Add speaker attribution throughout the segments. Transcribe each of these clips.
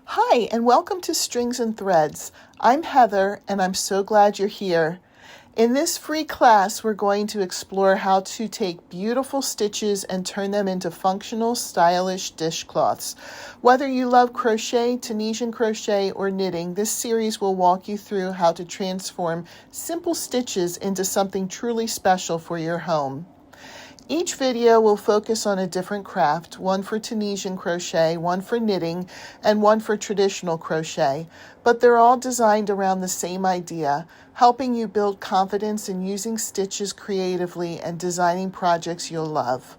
Speaker 1: Hi, and welcome to Strings and Threads. I'm Heather, and I'm so glad you're here. In this free class, we're going to explore how to take beautiful stitches and turn them into functional, stylish dishcloths. Whether you love crochet, Tunisian crochet, or knitting, this series will walk you through how to transform simple stitches into something truly special for your home. Each video will focus on a different craft, one for Tunisian crochet, one for knitting, and one for traditional crochet, but they're all designed around the same idea, helping you build confidence in using stitches creatively and designing projects you'll love.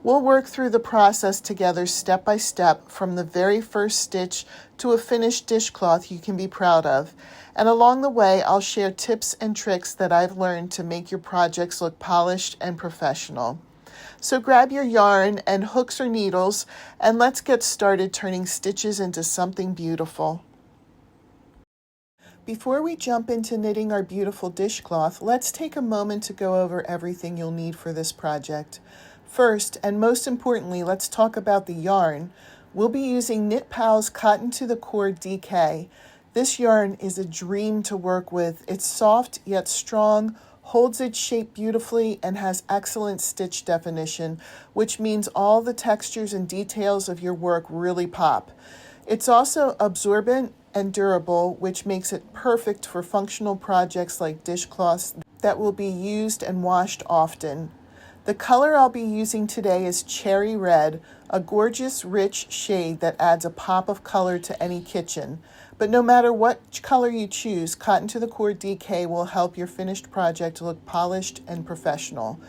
Speaker 1: We'll work through the process together step by step, from the very first stitch to a finished dishcloth you can be proud of. And along the way, I'll share tips and tricks that I've learned to make your projects look polished and professional. So grab your yarn and hooks or needles, and let's get started turning stitches into something beautiful. Before we jump into knitting our beautiful dishcloth, let's take a moment to go over everything you'll need for this project. First, and most importantly, let's talk about the yarn. We'll be using Knit Pal's Cotton to the Core DK. This yarn is a dream to work with. It's soft yet strong, holds its shape beautifully, and has excellent stitch definition, which means all the textures and details of your work really pop. It's also absorbent and durable, which makes it perfect for functional projects like dishcloths that will be used and washed often. The color I'll be using today is Cherry Red, a gorgeous, rich shade that adds a pop of color to any kitchen. But no matter what color you choose, Cotton to the Core DK will help your finished project look polished and professional.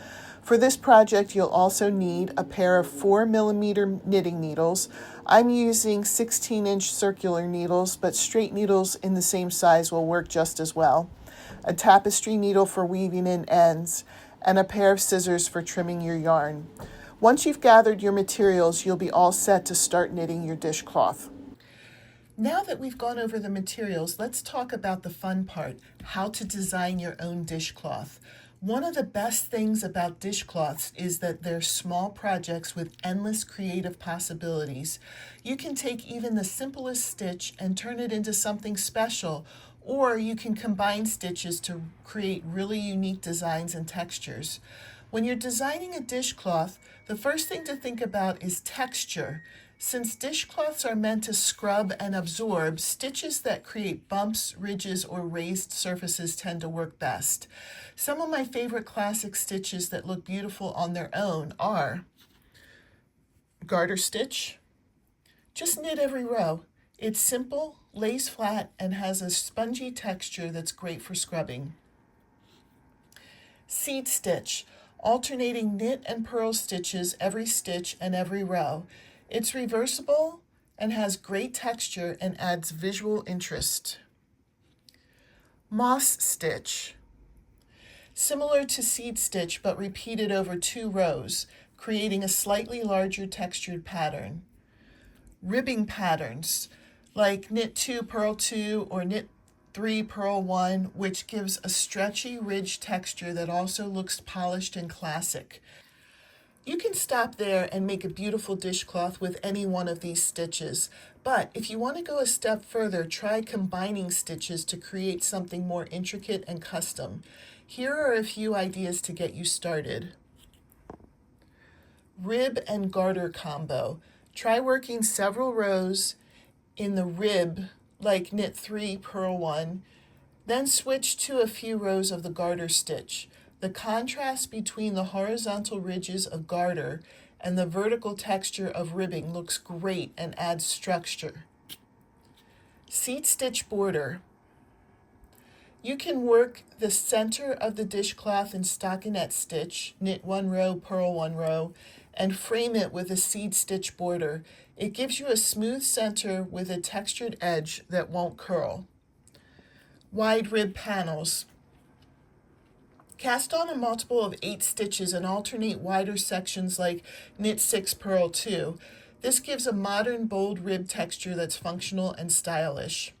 Speaker 1: For this project, you'll also need a pair of 4mm knitting needles. I'm using 16-inch circular needles, but straight needles in the same size will work just as well. A tapestry needle for weaving in ends, and a pair of scissors for trimming your yarn. Once you've gathered your materials, you'll be all set to start knitting your dishcloth. Now that we've gone over the materials, let's talk about the fun part, how to design your own dishcloth. One of the best things about dishcloths is that they're small projects with endless creative possibilities. You can take even the simplest stitch and turn it into something special, or you can combine stitches to create really unique designs and textures. When you're designing a dishcloth, the first thing to think about is texture. Since dishcloths are meant to scrub and absorb, stitches that create bumps, ridges, or raised surfaces tend to work best. Some of my favorite classic stitches that look beautiful on their own are garter stitch. Just knit every row. It's simple, lays flat, and has a spongy texture that's great for scrubbing. Seed stitch, alternating knit and purl stitches every stitch and every row. It's reversible and has great texture and adds visual interest. Moss stitch, similar to seed stitch but repeated over 2 rows, creating a slightly larger textured pattern. Ribbing patterns like knit 2, purl 2, or knit 3, purl 1, which gives a stretchy ridge texture that also looks polished and classic. You can stop there and make a beautiful dishcloth with any one of these stitches, but if you want to go a step further, try combining stitches to create something more intricate and custom. Here are a few ideas to get you started. Rib and garter combo. Try working several rows in the rib, like knit 3, purl 1, then switch to a few rows of the garter stitch. The contrast between the horizontal ridges of garter and the vertical texture of ribbing looks great and adds structure. Seed stitch border. You can work the center of the dishcloth in stockinette stitch, knit 1 row, purl 1 row, and frame it with a seed stitch border. It gives you a smooth center with a textured edge that won't curl. Wide rib panels. Cast on a multiple of 8 stitches and alternate wider sections like knit 6, purl 2. This gives a modern, bold rib texture that's functional and stylish.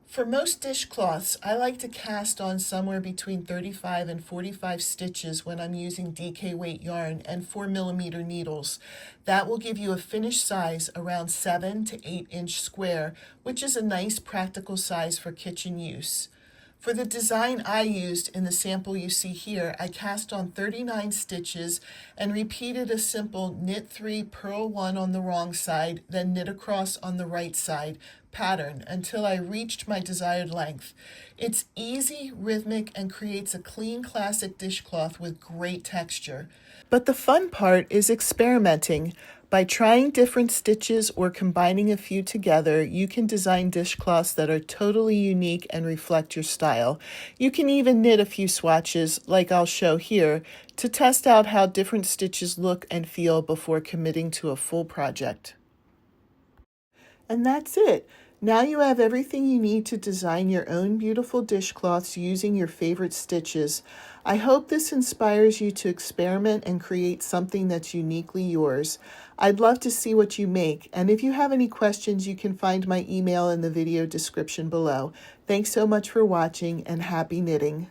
Speaker 1: For most dishcloths, I like to cast on somewhere between 35 and 45 stitches when I'm using DK weight yarn and 4mm needles. That will give you a finished size around 7 to 8-inch square, which is a nice practical size for kitchen use. For the design I used in the sample you see here, I cast on 39 stitches and repeated a simple knit 3, purl 1 on the wrong side, then knit across on the right side pattern until I reached my desired length. It's easy, rhythmic, and creates a clean classic dishcloth with great texture. But the fun part is experimenting. By trying different stitches or combining a few together, you can design dishcloths that are totally unique and reflect your style. You can even knit a few swatches, like I'll show here, to test out how different stitches look and feel before committing to a full project. And that's it. Now you have everything you need to design your own beautiful dishcloths using your favorite stitches. I hope this inspires you to experiment and create something that's uniquely yours. I'd love to see what you make, and if you have any questions, you can find my email in the video description below. Thanks so much for watching, and happy knitting.